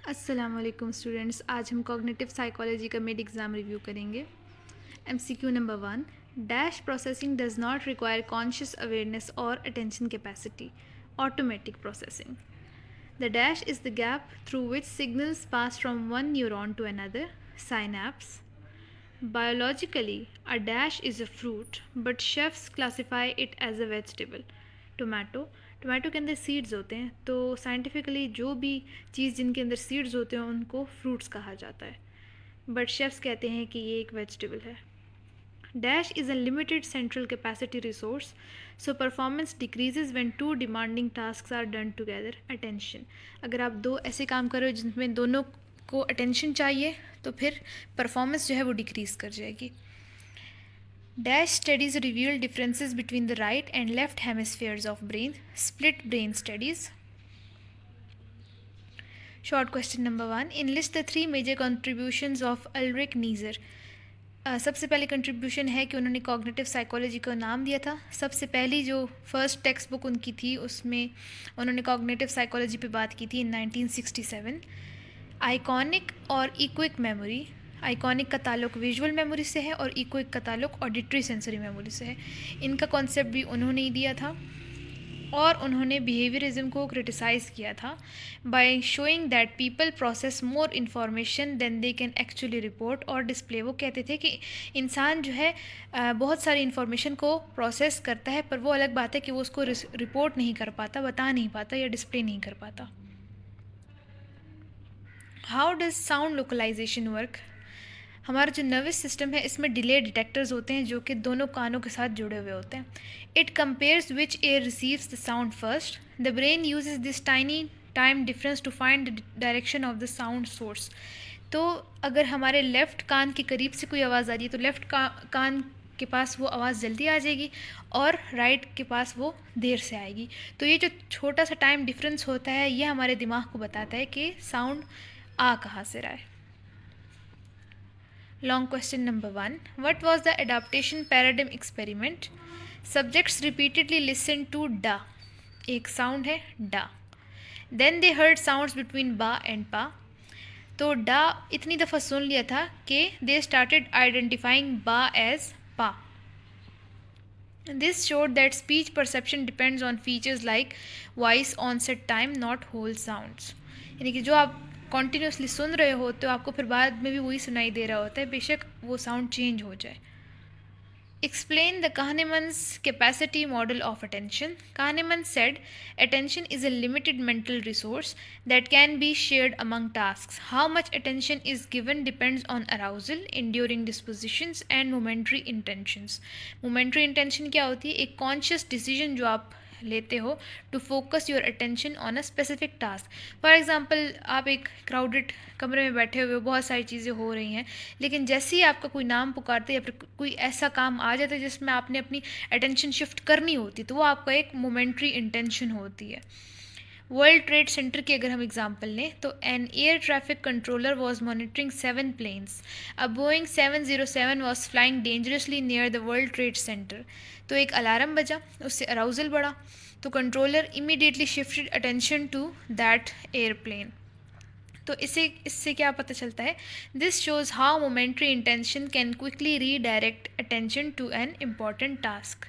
अस्सलामुअलैकुम स्टूडेंट्स, आज हम कॉग्निटिव साइकोलॉजी का मिड एग्ज़ाम रिव्यू करेंगे। MCQ number 1, dash processing does not require conscious awareness और attention capacity, automatic processing. The dash is the gap through which signals pass from one neuron to another, synapse. Biologically, a dash is a fruit, but chefs classify it as a vegetable. Tomato के अंदर seeds होते हैं, तो scientifically जो भी चीज़ जिनके अंदर seeds होते हैं उनको फ्रूट्स कहा जाता है, बट शेफ्स कहते हैं कि ये एक वेजिटेबल है। Dash is a limited central capacity resource, so performance decreases when two demanding task are done together. Attention, अगर आप दो ऐसे काम कर रहे हो जिनमें दोनों को अटेंशन चाहिए तो फिर परफॉर्मेंस जो है वो डिक्रीज़ कर जाएगी। Dash studies reveal differences between the right and left hemispheres of brain. Split brain studies. Short question number 1. Enlist the three major contributions of Ulrich Nieser. सबसे पहले कंट्रीब्यूशन है कि उन्होंने कॉग्निटिव साइकोलॉजी को नाम दिया था। सबसे पहली जो फर्स्ट टेक्स्ट बुक उनकी थी उसमें उन्होंने कॉग्निटिव साइकोलॉजी पे बात की थी इन 1967। आइकॉनिक और इक्विक मेमोरी, आइकॉनिक का ताल्लुक विजुअल मेमोरी से है और इक्विक का ताल्लुक ऑडिटरी सेंसरी मेमोरी से है। इनका कॉन्सेप्ट भी उन्होंने ही दिया था और उन्होंने बिहेवियरिज्म को क्रिटिसाइज़ किया था by showing that people process more information than they can actually report और डिस्प्ले। वो कहते थे कि इंसान जो है बहुत सारी इन्फॉर्मेशन को प्रोसेस करता है, पर वो अलग बात है कि वो उसको रिपोर्ट नहीं कर पाता, बता नहीं पाता या डिस्प्ले नहीं कर पाता। How does sound localization work? हमारा जो नर्वस सिस्टम है इसमें डिले डिटेक्टर्स होते हैं जो कि दोनों कानों के साथ जुड़े हुए होते हैं। It compares which ear receives the sound first. The brain uses this tiny time difference to find the direction of the sound source. तो अगर हमारे लेफ़्ट कान के करीब से कोई आवाज़ आ रही है तो लेफ़्ट कान के पास वो आवाज़ जल्दी आ जाएगी और राइट के पास वो देर से आएगी। तो ये जो छोटा सा टाइम डिफरेंस होता है ये हमारे दिमाग को बताता है कि साउंड आ कहाँ से रहा है। Long question number 1. What was the adaptation paradigm experiment? Subjects repeatedly listened to da. एक साउंड है da. Then they heard sounds between ba and pa. तो da इतनी दफ़ा सुन लिया था कि they started identifying ba as pa. This showed that speech perception depends on features like voice onset time, not whole sounds. यानी कि जो आप कॉन्टीन्यूसली सुन रहे हो तो आपको फिर बाद में भी वही सुनाई दे रहा होता है, बेशक वो साउंड चेंज हो जाए। Explain the Kahneman's capacity model of attention. Kahneman said, attention is a limited mental resource that can be shared among tasks. How much attention is given depends on arousal, enduring dispositions and momentary intentions. Momentary intention क्या होती है? एक conscious decision जो आप लेते हो to focus your attention on a specific task. For example, आप एक क्राउडेड कमरे में बैठे हुए हो, बहुत सारी चीज़ें हो रही हैं, लेकिन जैसे ही आपका कोई नाम पुकारते या फिर कोई ऐसा काम आ जाता है जिसमें आपने अपनी अटेंशन शिफ्ट करनी होती तो वो आपका एक मोमेंट्री इंटेंशन होती है। वर्ल्ड ट्रेड सेंटर की अगर हम एग्जांपल लें तो an air traffic controller was monitoring 7 planes. A Boeing 707 was flying dangerously near the World Trade Center. तो एक अलार्म बजा, उससे अराउजल बढ़ा, तो controller immediately shifted attention to that airplane. तो इससे क्या पता चलता है? This shows how momentary intention can quickly redirect attention to an important task.